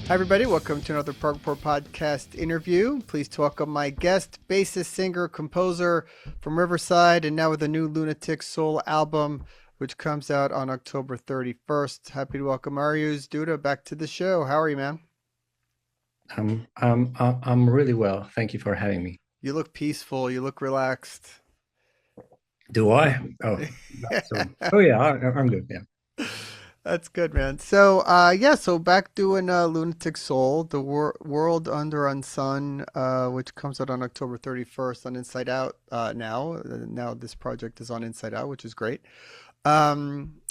Hi, everybody. Welcome to another Prog podcast interview. Please welcome my guest, bassist, singer, composer from Riverside, and now with a new Lunatic Soul album, which comes out on October 31st. Happy to welcome Mariusz Duda back to the show. How are you, man? I'm really well. Thank you for having me. You look peaceful. You look relaxed. Do I? Oh yeah, I'm good. Yeah. That's good, man. So, so back doing Lunatic Soul, the World Under Unsun, which comes out on October 31st on Inside Out now. Now this project is on Inside Out, which is great. Um,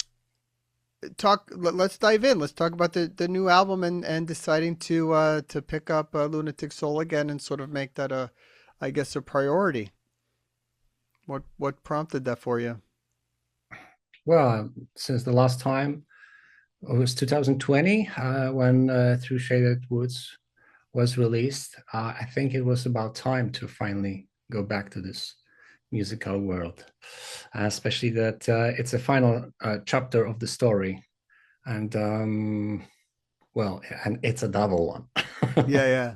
let's dive in. Let's talk about the new album and deciding to pick up Lunatic Soul again and sort of make that I guess, a priority. What prompted that for you? Well, since the last time it was 2020 when Through Shaded Woods was released, I think it was about time to finally go back to this musical world, especially that it's a final chapter of the story, and and it's a double one. Yeah, yeah.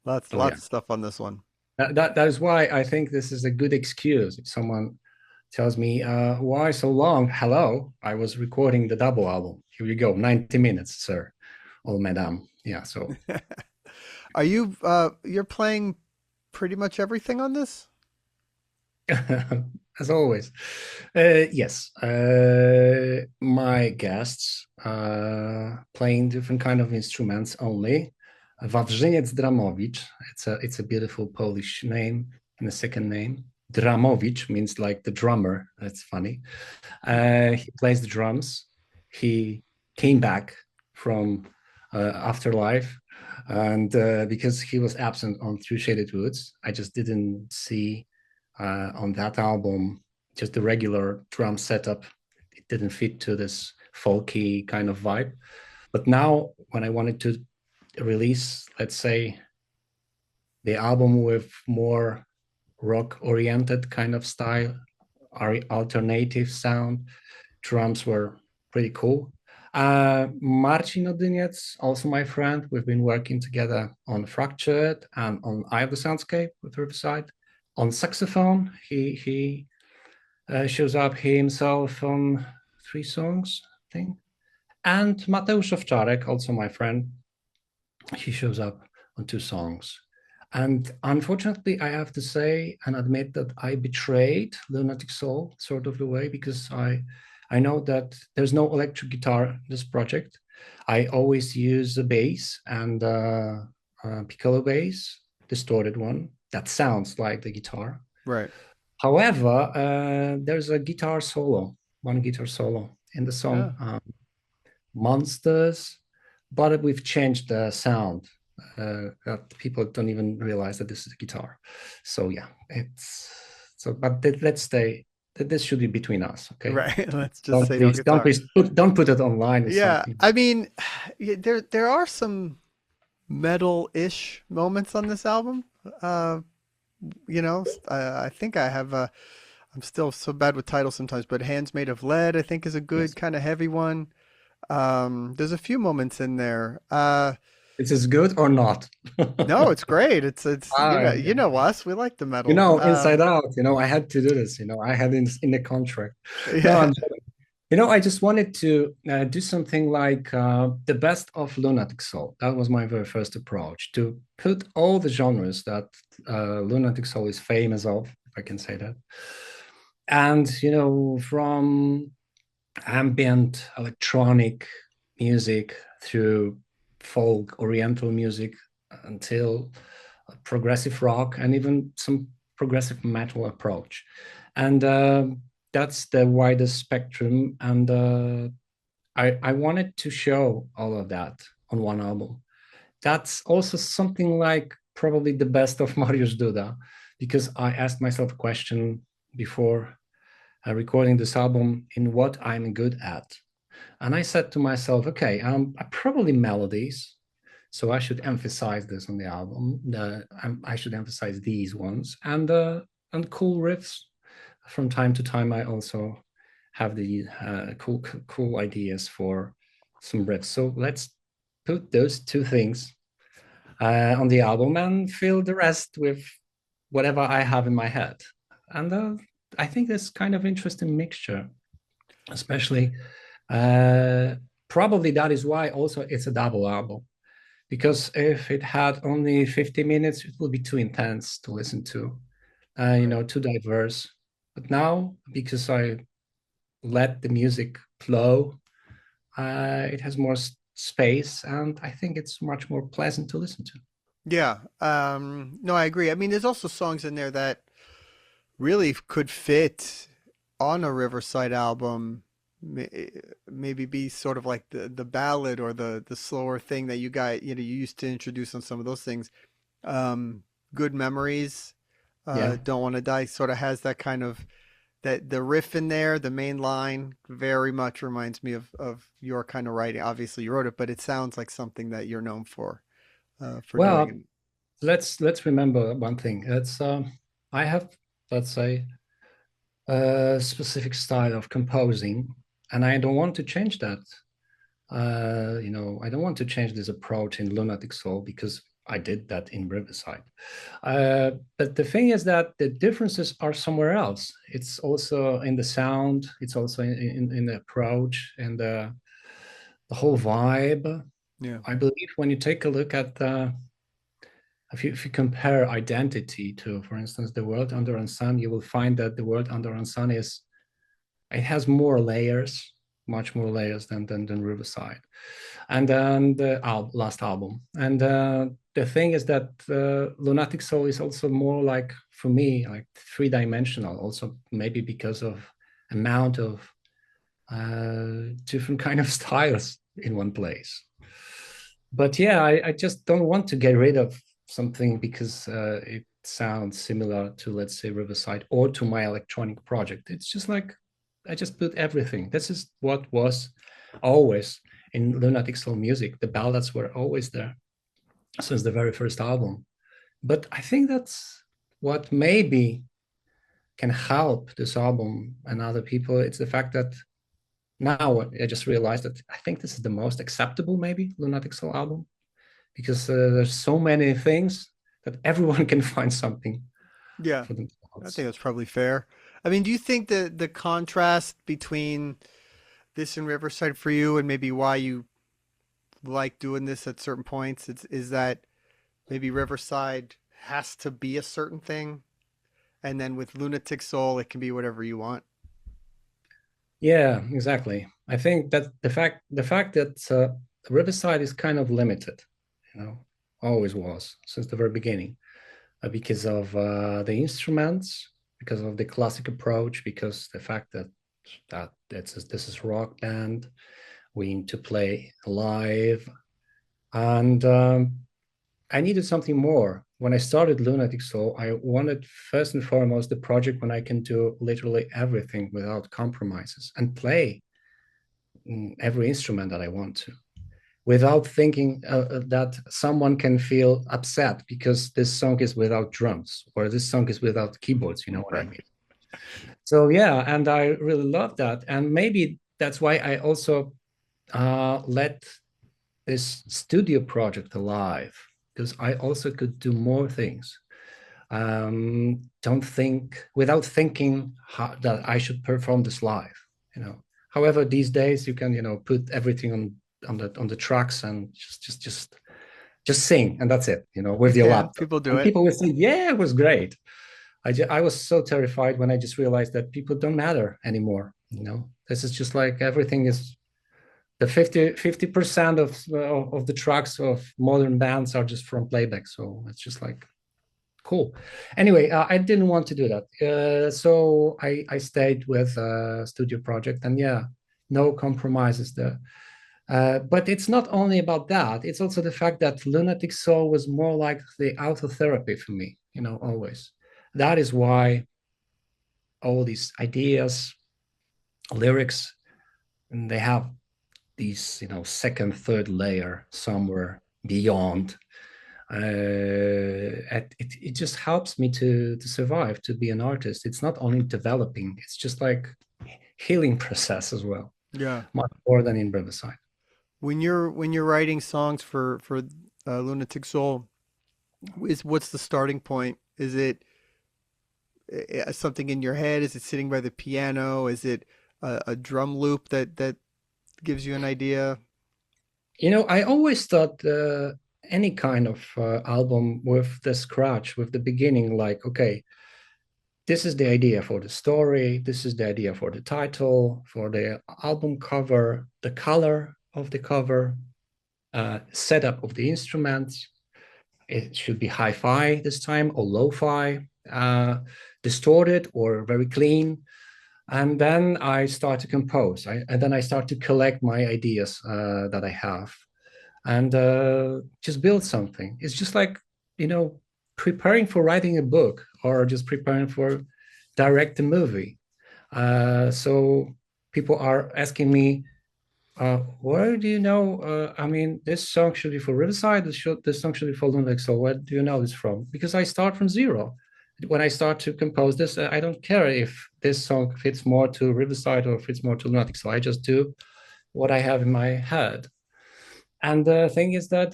Lots So yeah. lots of stuff on this one. That is why I think this is a good excuse. If someone tells me, why so long? Hello, I was recording the double album. Here you go, 90 minutes, sir. Oh, madame. Yeah, so Are you're playing pretty much everything on this? as always. Yes, my guests playing different kind of instruments only. Wawrzyniec Dramowicz, it's a beautiful Polish name and a second name. Dramowicz means like the drummer. That's funny. He plays the drums. He came back from afterlife, and because he was absent on Through Shaded Woods, I just didn't see on that album just the regular drum setup. It didn't fit to this folky kind of vibe. But now, when I wanted to release, let's say, the album with more rock oriented kind of style, alternative sound, drums were pretty cool. Marcin Odyniec, also my friend, we've been working together on Fractured and on Eye of the Soundscape with Riverside. On saxophone, he shows up himself on 3 songs, I think. And Mateusz Owczarek, also my friend, he shows up on 2 songs. And unfortunately, I have to say and admit that I betrayed Lunatic Soul sort of the way, because I know that there's no electric guitar in this project. I always use a bass and piccolo bass, distorted one that sounds like the guitar. Right. However, there's a guitar solo, one guitar solo in the Yeah. song Monsters, but we've changed the sound. That people don't even realize that this is a guitar. So yeah, it's so. But let's stay. This should be between us, okay? Right. Let's just Don't say no please, don't guitar. please, don't put it online or Yeah. something. I mean, there are some metal-ish moments on this album. Uh, I think I have I'm still so bad with titles sometimes, but Hands Made of Lead, I think, is a good Yes, kind of heavy one. There's a few moments in there. this is good or not. No, it's great. It's Okay. you know us. We like the metal. Inside out. I had to do this. I had in the contract. No, Yeah. I just wanted to do something like the best of Lunatic Soul. That was my very first approach, to put all the genres that Lunatic Soul is famous of, if I can say that. And, from ambient electronic music through folk, oriental music, until progressive rock and even some progressive metal approach. And that's the widest spectrum. And I wanted to show all of that on one album. That's also something like probably the best of Mariusz Duda, because I asked myself a question before recording this album in what I'm good at. And I said to myself, okay, I probably melodies, so I should emphasize this on the album. I should emphasize these ones, and cool riffs. From time to time, I also have the cool ideas for some riffs. So put those two things on the album and fill the rest with whatever I have in my head. And I think that's kind of interesting mixture, especially probably that is why also it's a double album. Because if it had only 50 minutes, it would be too intense to listen to, Right. too diverse. But now, because I let the music flow, it has more space, and I think it's much more pleasant to listen to. Yeah. No, I agree. I mean, there's also songs in there that really could fit on a Riverside album. May- Maybe be sort of like the ballad or the slower thing that you used to introduce on some of those things. Um, Good Memories, Yeah. Don't Want to Die sort of has that kind of that the riff in there, the main line very much reminds me of your kind of writing. Obviously, you wrote it, but it sounds like something that you're known for doing. Well, let's remember one thing. It's I have, let's say, a specific style of composing, and I don't want to change that. I don't want to change this approach in Lunatic Soul because I did that in Riverside. But the thing is that the differences are somewhere else. It's also in the sound, it's also in the approach and the whole vibe. Yeah. I believe when you take a look at if you compare identity to, for instance, the World Under Unsun, you will find that the World Under Unsun it has more layers, much more layers than Riverside, and then the last album. And the thing is that Lunatic Soul is also more like, for me, like three-dimensional. Also, maybe because of amount of different kind of styles in one place. But yeah, I just don't want to get rid of something because it sounds similar to, let's say, Riverside or to my electronic project. It's just like I just put everything. This is what was always in Lunatic Soul music. The ballads were always there since the very first album. But I think that's what maybe can help this album and other people. It's the fact that now I just realized that I think this is the most acceptable, maybe, Lunatic Soul album, because there's so many things that everyone can find something Yeah. for I themselves. think that's probably fair. I mean, do you think that the contrast between this and Riverside for you and maybe why you like doing this at certain points is that maybe Riverside has to be a certain thing, and then with Lunatic Soul, it can be whatever you want? Yeah, exactly. I think that the fact that Riverside is kind of limited, always was since the very beginning, because of the instruments, because of the classic approach, because the fact that this is rock band, we need to play live, and I needed something more. When I started Lunatic Soul, I wanted first and foremost the project when I can do literally everything without compromises and play every instrument that I want to, without thinking that someone can feel upset because this song is without drums or this song is without keyboards. You know what I Right. mean? So yeah, and I really love that, and maybe that's why I also let this studio project alive, because I also could do more things. Don't think without thinking that I should perform this live. You know. However, these days you can put everything on the tracks and just sing, and that's it. You With your can. laptop, People do and it. people will say, "Yeah, it was great." I was so terrified when I just realized that people don't matter anymore. This is just like everything is the 50% of the tracks of modern bands are just from playback. So it's just like cool. Anyway, I didn't want to do that. So I stayed with studio project, and yeah, no compromises there. But it's not only about that. It's also the fact that Lunatic Soul was more like the autotherapy for me, always. That is why all these ideas, lyrics, and they have these, second, third layer somewhere beyond. It just helps me to survive, to be an artist. It's not only developing, it's just like healing process as well, Yeah. much more than in Riverside. when you're writing songs for Lunatic Soul, is what's the starting point? Is it something in your head? Is it sitting by the piano? Is it a drum loop that gives you an idea? I always thought any kind of album with the scratch, with the beginning, like, okay, this is the idea for the story, this is the idea for the title, for the album cover, the color of the cover, setup of the instruments. It should be hi-fi this time or lo-fi, distorted or very clean. And then I start to compose. And then I start to collect my ideas that I have and just build something. It's just like, preparing for writing a book or just preparing for direct a movie. So people are asking me, where do you know? I mean, this song should be for Riverside. This song should be for Lunatic Soul. Where do you know this from? Because I start from zero. When I start to compose this, I don't care if this song fits more to Riverside or fits more to Lunatic Soul. I just do what I have in my head. And the thing is that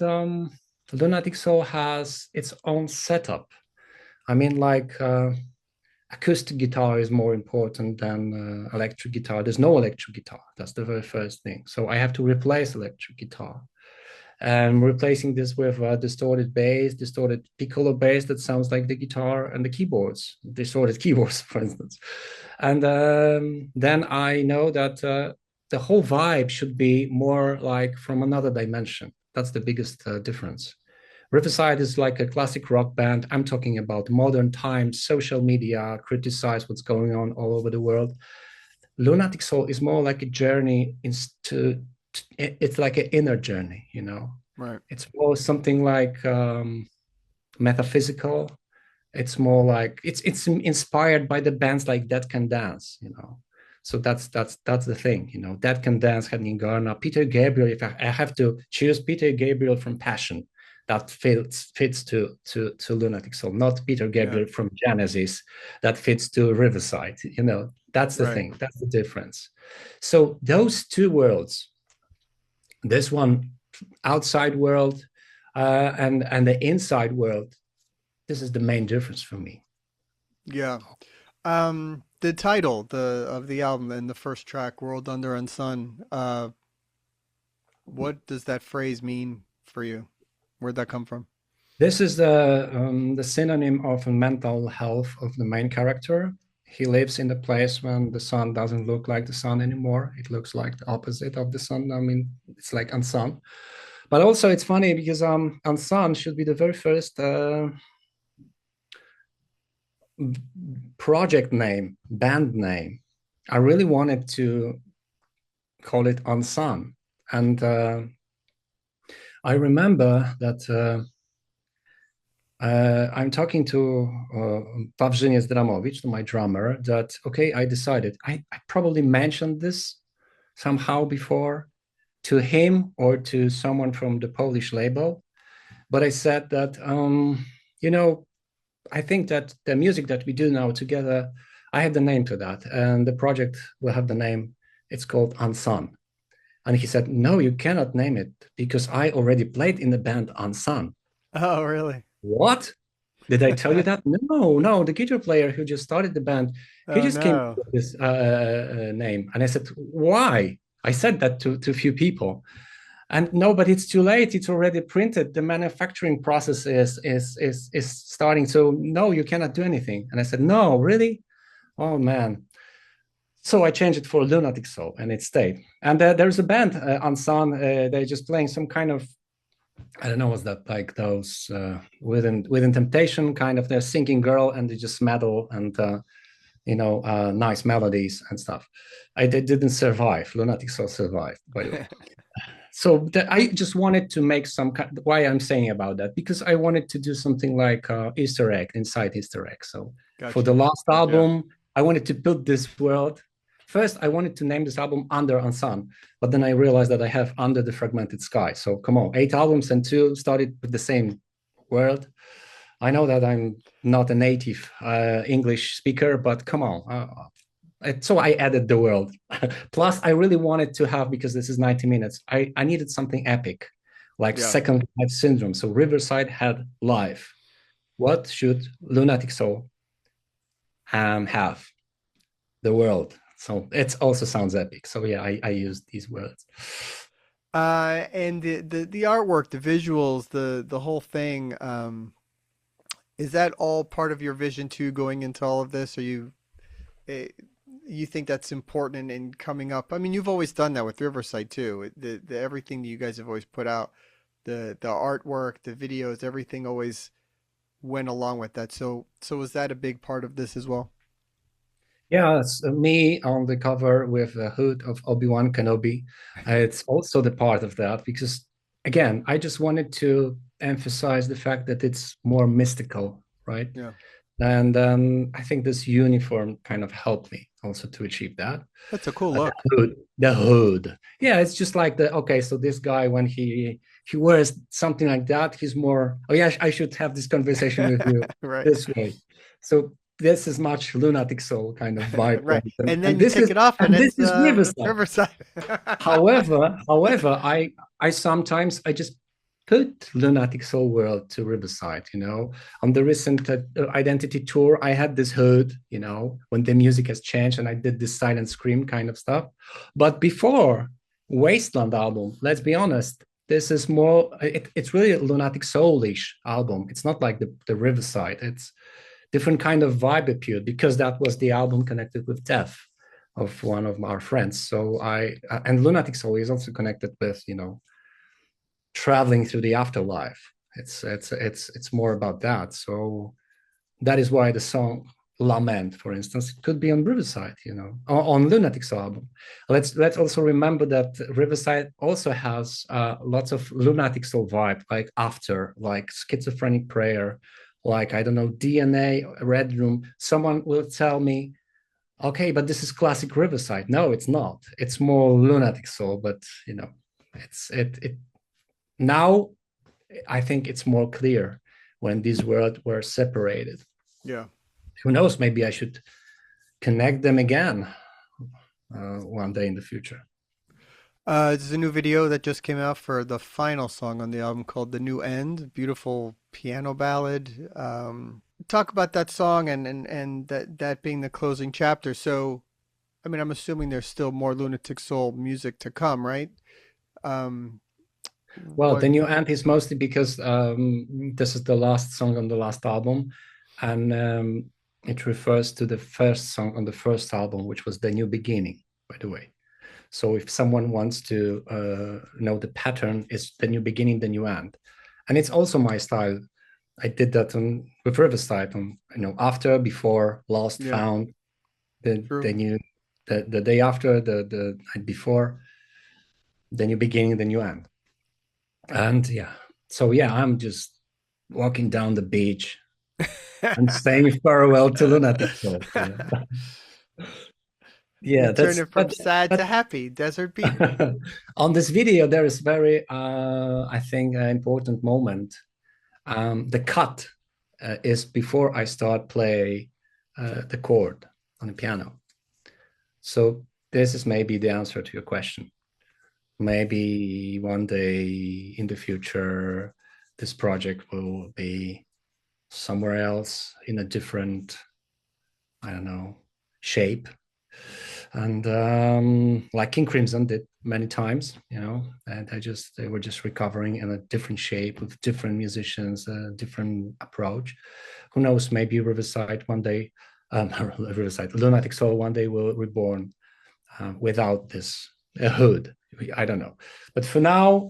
Lunatic Soul has its own setup. I mean, like acoustic guitar is more important than electric guitar. There's no electric guitar. That's the very first thing. So I have to replace electric guitar. And replacing this with distorted bass, distorted piccolo bass that sounds like the guitar and the keyboards, distorted keyboards, for instance. And then I know that the whole vibe should be more like from another dimension. That's the biggest difference. Riverside is like a classic rock band. I'm talking about modern times, social media, criticize what's going on all over the world. Lunatic Soul is more like a journey into, it's like an inner journey, Right. It's more something like metaphysical. It's more like it's inspired by the bands like Dead Can Dance. So that's the thing, Dead Can Dance, Henning Garner, Peter Gabriel. If I have to choose Peter Gabriel from Passion, that fits to Lunatic Soul, not Peter Yeah. Gabriel from Genesis that fits to Riverside. That's the Right. thing. That's the difference. So those two worlds, this one outside world and the inside world, this is the main difference for me. Yeah. The title of the album and the first track, World Under Unsun, what does that phrase mean for you? Where'd that come from? This is the synonym of mental health of the main character. He lives in the place when the sun doesn't look like the sun anymore. It looks like the opposite of the sun. I mean, it's like Unsun. But also it's funny because Unsun should be the very first project name, band name. I really wanted to call it Unsun. And I remember that I'm talking to Pawrzyniec Dramowicz, to my drummer, that, okay, I decided, I probably mentioned this somehow before to him or to someone from the Polish label. But I said that, I think that the music that we do now together, I have the name to that. And the project will have the name, it's called Unsun. And he said, no, you cannot name it because I already played in the band Unsun. Oh, really? What? Did I tell you that? No, no. The guitar player who just started the band, he Oh, just came no. up with this name. And I said, why? I said that to a few people. And no, but it's too late. It's already printed. The manufacturing process is starting. So no, you cannot do anything. And I said, no, really? Oh man. So I changed it for Lunatic Soul, and it stayed. And there's a band, Unsun. They're just playing some kind of, I don't know, what's that, like those within Temptation kind of, they're singing girl and they just metal and nice melodies and stuff. They didn't survive. Lunatic Soul survived, by the way. So I just wanted to make some kind. Why I'm saying about that, because I wanted to do something like Easter egg inside Easter egg. So for the Gotcha. last Yeah. album, I wanted to build this world. First, I wanted to name this album Under Unsun, but then I realized that I have Under the Fragmented Sky. So come on, 8 albums and 2 started with the same world. I know that I'm not a native English speaker, but come on, So I added the world. Plus, I really wanted to have, because this is 90 minutes, I needed something epic, like Yeah. Second Life Syndrome. So Riverside had life. What should Lunatic Soul have? The world. So it also sounds epic. So yeah, I used these words. And the artwork, the visuals, the whole thing, is that all part of your vision too, going into all of this? Or eh, you think that's important in coming up? I mean, you've always done that with Riverside too. The everything that you guys have always put out, the artwork, the videos, everything always went along with that. So was that a big part of this as well? Yeah, it's me on the cover with the hood of Obi-Wan Kenobi. It's also the part of that because, again, I just wanted to emphasize the fact that it's more mystical, right? Yeah. And I think this uniform kind of helped me also to achieve that. That's a cool The look. hood, the hood. Yeah, it's just like okay, so this guy when he wears something like that, he's more. Oh yeah, I should have this conversation with you Right. this way. So this is much Lunatic Soul kind of vibe, Right. And then and you this take is it off and and this it's is Riverside. Riverside. However, I sometimes I just put Lunatic Soul World to Riverside. On the recent Identity tour, I had this hood. When the music has changed, and I did this silent scream kind of stuff. But before Wasteland album, let's be honest, this is more. It's really a Lunatic Soul-ish album. It's not like the Riverside. It's different kind of vibe appeared because that was the album connected with death of one of our friends. So and Lunatic Soul is also connected with traveling through the afterlife. It's more about that. So that is why the song Lament, for instance, it could be on Riverside, on Lunatic Soul album. Let's also remember that Riverside also has lots of Lunatic Soul vibe, like After, like Schizophrenic Prayer, like I don't know, DNA, Red Room. Someone will tell me, okay, but this is classic Riverside. No, it's not. It's more Lunatic Soul, but it now I think it's more clear when these words were separated. Yeah. Who knows? Maybe I should connect them again one day in the future. There's a new video that just came out for the final song on the album called The New End. Beautiful piano ballad. Talk about that song and that being the closing chapter. So, I mean, I'm assuming there's still more Lunatic Soul music to come, right? Um, Well, what? the new end is mostly because this is the last song on the last album, and it refers to the first song on the first album, which was The New Beginning, by the way. So if someone wants to know the pattern, is the new beginning, the new end. And it's also my style. I did that with Riverside on, after, before, lost, Yeah, found, the true. new, the day after, the night before, the new beginning, the new end. And yeah, so yeah, I'm just walking down the beach and saying farewell to Lunatic Soul. You're Yeah, turning from sad to happy. Desert Beat. on this video, there is very, I think, important moment. The cut is before I start play the chord on the piano. So this is maybe the answer to your question. Maybe one day in the future, this project will be somewhere else in a different, I don't know, shape. And like King Crimson did many times, and they were just recovering in a different shape with different musicians, a different approach. Who knows? Maybe Riverside one day, Riverside, Lunatic Soul one day will reborn without this hood. I don't know, but for now,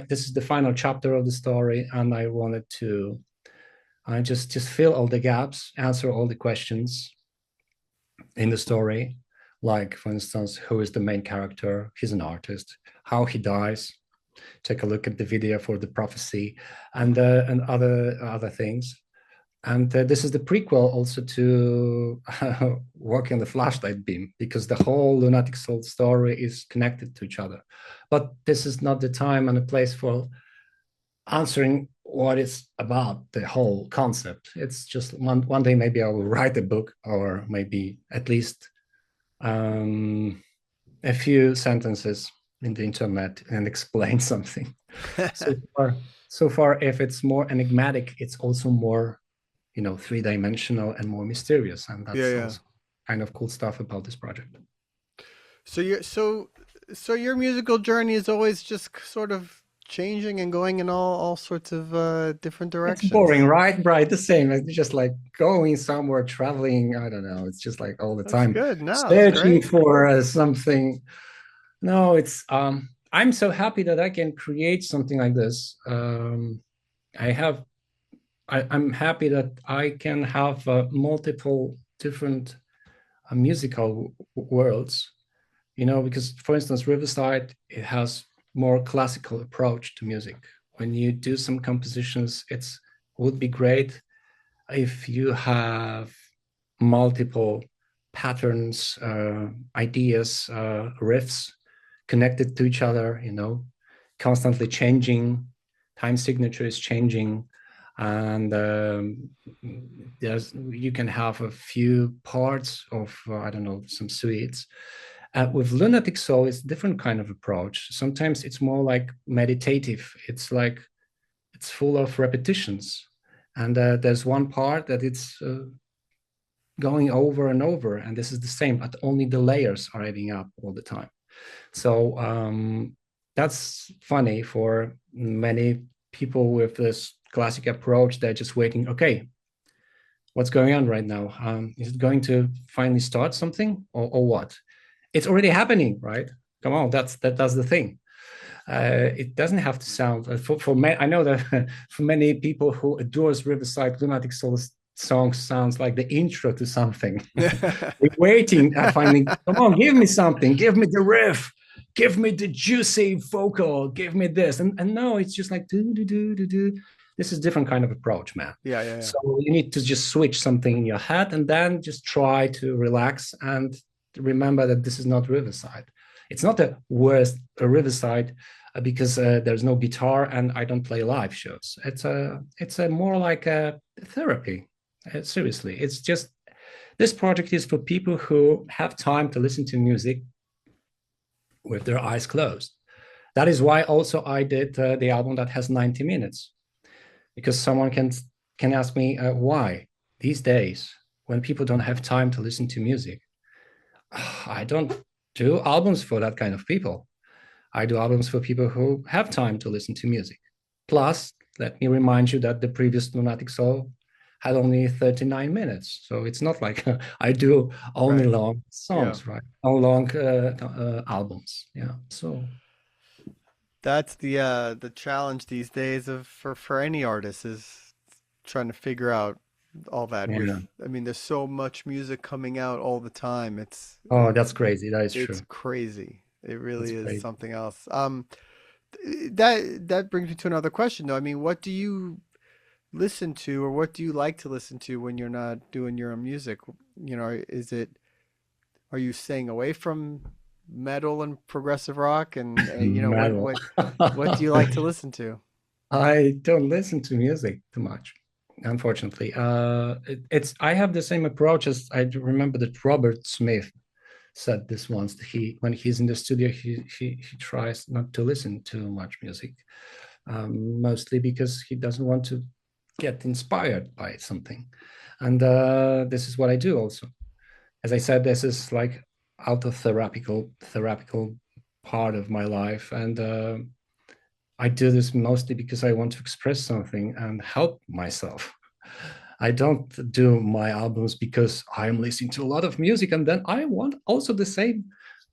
this is the final chapter of the story, and I wanted to just fill all the gaps, answer all the questions in the story, like for instance, who is the main character? He's an artist. How he dies. Take a look at the video for the prophecy, and other things. And this is the prequel also to Working on the Flashlight Beam, because the whole Lunatic Soul story is connected to each other. But this is not the time and the place for answering what it's about, the whole concept. It's just one day maybe I will write a book, or maybe at least a few sentences in the internet and explain something. So far, so far, if it's more enigmatic, it's also more, three-dimensional and more mysterious, and Yeah, that's yeah. also kind of cool stuff about this project. So your musical journey is always just sort of changing and going in all sorts of different It's boring, directions. right? Right, the same. It's just like going somewhere, traveling. I don't know. It's just like all the That's time good. No, that's searching great. for something. No, it's I'm so happy that I can create something like this. I have I'm happy that I can have multiple different musical worlds, because for instance, Riverside, it has more classical approach to music. When you do some compositions, it's would be great if you have multiple patterns, ideas, riffs connected to each other, constantly changing, time signature is changing, and you can have a few parts of I don't know, some suites. With Lunatic Soul, it's a different kind of approach. Sometimes it's more like meditative. It's like it's full of repetitions, and there's one part that it's going over and over, and this is the same, but only the layers are adding up all the time. So that's funny for many people with this classic approach. They're just waiting. Okay, what's going on right now? Is it going to finally start something, or what? It's already happening, right? Come on, that's the thing. It doesn't have to sound for me. I know that for many people who adores Riverside, Lunatic Soul song sounds like the intro to something. We're waiting. Finally, come on, give me something. Give me the riff. Give me the juicy vocal. Give me this. And no, it's just like do do do do do. This is a different kind of approach, man. Yeah, yeah, yeah. So you need to just switch something in your head and then just try to relax and remember that this is not Riverside. It's not a worst a Riverside because there's no guitar and I don't play live shows. It's a more like a therapy. Seriously, it's just this project is for people who have time to listen to music with their eyes closed. That is why also I did the album that has 90 minutes, because someone can ask me why these days when people don't have time to listen to music. I don't do albums for that kind of people. I do albums for people who have time to listen to music. Plus, let me remind you that the previous Lunatic Soul had only 39 minutes. So it's not like I do only Right. long Yeah. songs, right? Or long albums. Yeah. So, That's the challenge these days of for any artist is trying to figure out all that yeah. with I mean there's so much music coming out all the time. Oh, that's crazy. That is It's true. crazy. It That's really is crazy. something else. That brings me to another question though. I mean, what do you listen to or what do you like to listen to when you're not doing your own music? You know, are you staying away from metal and progressive rock and you know Metal. what do you like to listen to? I don't listen to music too much, unfortunately. It's I have the same approach as I remember that Robert Smith said this once. He when he's in the studio, he tries not to listen to much music, mostly because he doesn't want to get inspired by something. And this is what I do also. As I said, this is like out of therapical part of my life, and I do this mostly because I want to express something and help myself. I don't do my albums because I'm listening to a lot of music and then I want also the same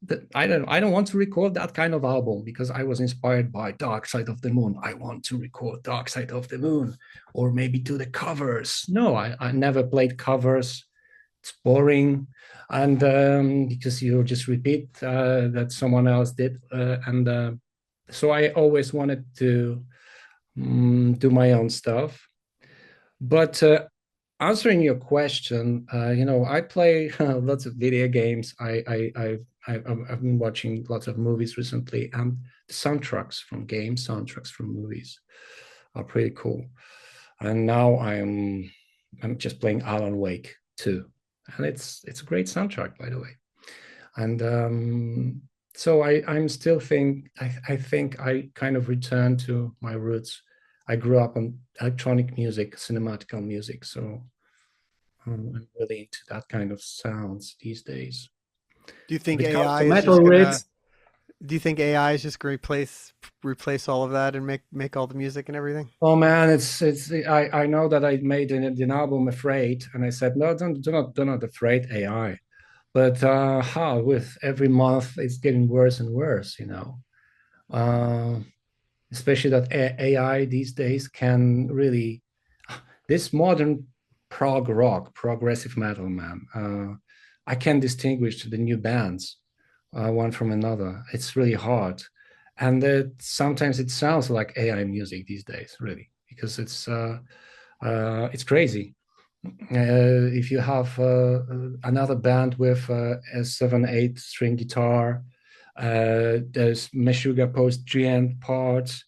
that I don't want to record that kind of album because I was inspired by Dark Side of the Moon. I want to record Dark Side of the Moon or maybe do the covers. No, I never played covers. It's boring. And because you just repeat that someone else did. And so I always wanted to do my own stuff. But answering your question, I play lots of video games. I've been watching lots of movies recently, and the soundtracks from games, soundtracks from movies are pretty cool. And now I'm just playing Alan Wake 2, and it's a great soundtrack, by the way. And so I'm still I think I kind of returned to my roots. I grew up on electronic music, cinematical music, so I'm really into that kind of sounds these days. Do you When think it comes AI to is metal just gonna? riffs, Do you think AI is just gonna replace all of that and make all the music and everything? oh man, it's I know that I made an album Afraid, and I said no, do not afraid AI. But how with every month it's getting worse and worse, you know. Uh, Especially that AI these days can really this modern prog rock, progressive metal, man. I can distinguish the new bands one from another. It's really hard, and sometimes it sounds like AI music these days, really, because it's crazy. If you have another band with a 7/8 string guitar, there's Meshuggah post giant parts,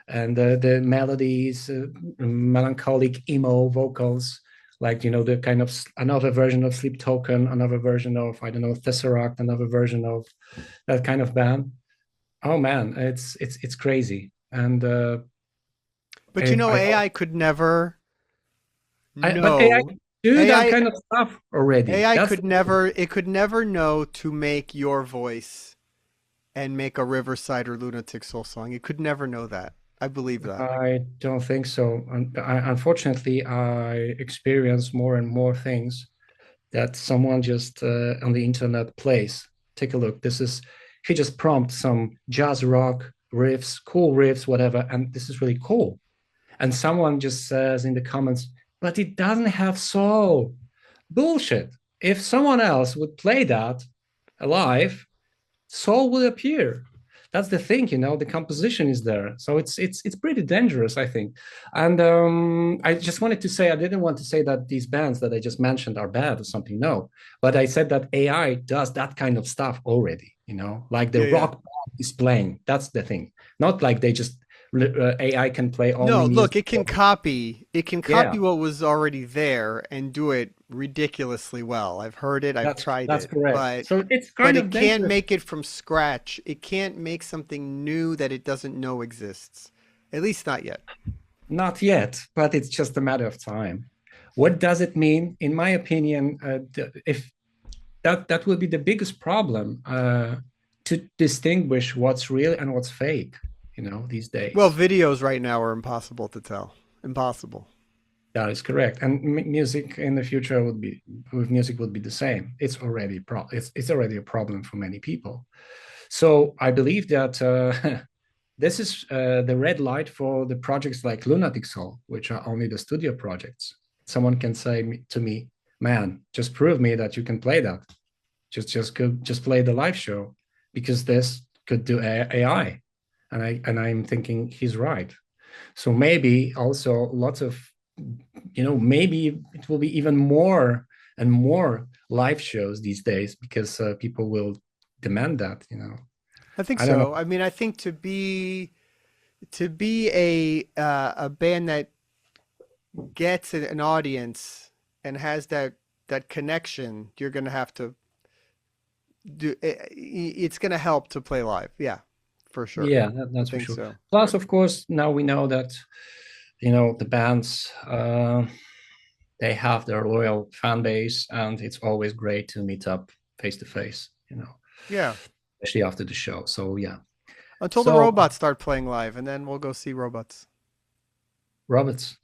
and the melodies, melancholic emo vocals, like the kind of another version of Sleep Token, another version of I don't know Tesseract, another version of that kind of band. Oh man, it's crazy, and But you know, I AI could never but AI know. do that AI kind of stuff already. AI That's could never. It could never know to make your voice and make a Riverside or Lunatic Soul song. It could never know that. I believe that. I don't think so. Unfortunately, I experience more and more things that someone just on the internet plays. Take a look. He just prompts some jazz rock riffs, cool riffs, whatever, and this is really cool. And someone just says in the comments, but it doesn't have soul. Bullshit. If someone else would play that alive, soul will appear. That's the thing, the composition is there. So it's pretty dangerous, I think. And I just wanted to say, I didn't want to say that these bands that I just mentioned are bad or something. No, but I said that AI does that kind of stuff already, like the Yeah, yeah. rock band is playing. That's the thing. Not like they just AI can play only No, look, music. it can copy. It can copy Yeah, what was already there and do it ridiculously well. I've heard it. I've tried that's it, correct. but So it's but kind it of can't dangerous. make it from scratch. It can't make something new that it doesn't know exists. At least not yet. Not yet, but it's just a matter of time. What does it mean? In my opinion, if that will be the biggest problem to distinguish what's real and what's fake, these Well, days. videos right now are impossible to tell. Impossible. That is correct. And music in the future with music would be the same. It's already a problem for many people. So I believe that this is the red light for the projects like Lunatic Soul, which are only the studio projects. Someone can say to me, "Man, just prove me that you can play that. Just play the live show, because this could do AI." And I'm thinking he's right. So maybe also lots of, maybe it will be even more and more live shows these days, because people will demand that. I think I don't know. so. I mean, I think to be a band that gets an audience and has that connection, you're going to have to do it's going to help to play live. Yeah, for sure. Yeah, I that's for think sure. so. Plus, of course, now we know that the bands they have their loyal fan base, and it's always great to meet up face to face. Yeah. Especially after the show. So yeah. Until the So robots start playing live, and then we'll go see robots. Roberts,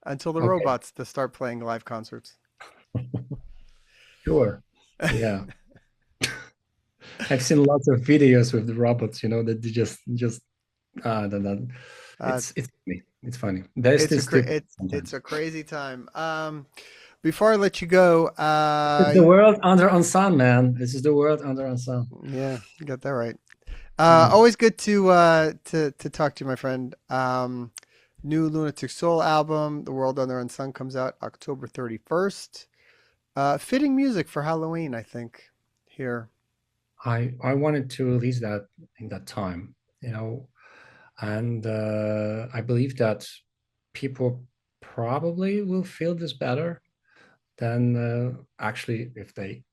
Until the okay, robots to start playing live concerts. sure, yeah. I've seen lots of videos with the robots. That they just that Uh, it's funny. It's funny. They're it's still a cra- stupid it's sometimes. a crazy time. Before I let you go, It's the world under Unsun, man. This is the world under Unsun. yeah, you got that right. Yeah. Always good to talk to you, my friend. New Lunatic Soul album, The World Under Unsun, comes out October 31st. Fitting music for Halloween, I think. Here, I wanted to release that in that time, and I believe that people probably will feel this better than actually if they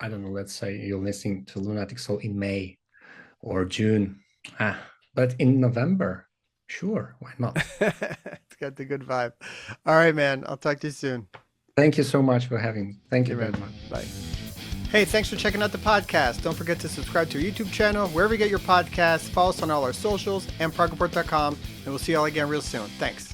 I don't know, let's say you're listening to Lunatic Soul in May or June. But in November, sure, why not? It's got the good vibe. All right, man. I'll talk to you soon. Thank you so much for having me. Thank you very much. Bye. Hey, thanks for checking out the podcast. Don't forget to subscribe to our YouTube channel, wherever you get your podcasts. Follow us on all our socials and ProgReport.com. And we'll see you all again real soon. Thanks.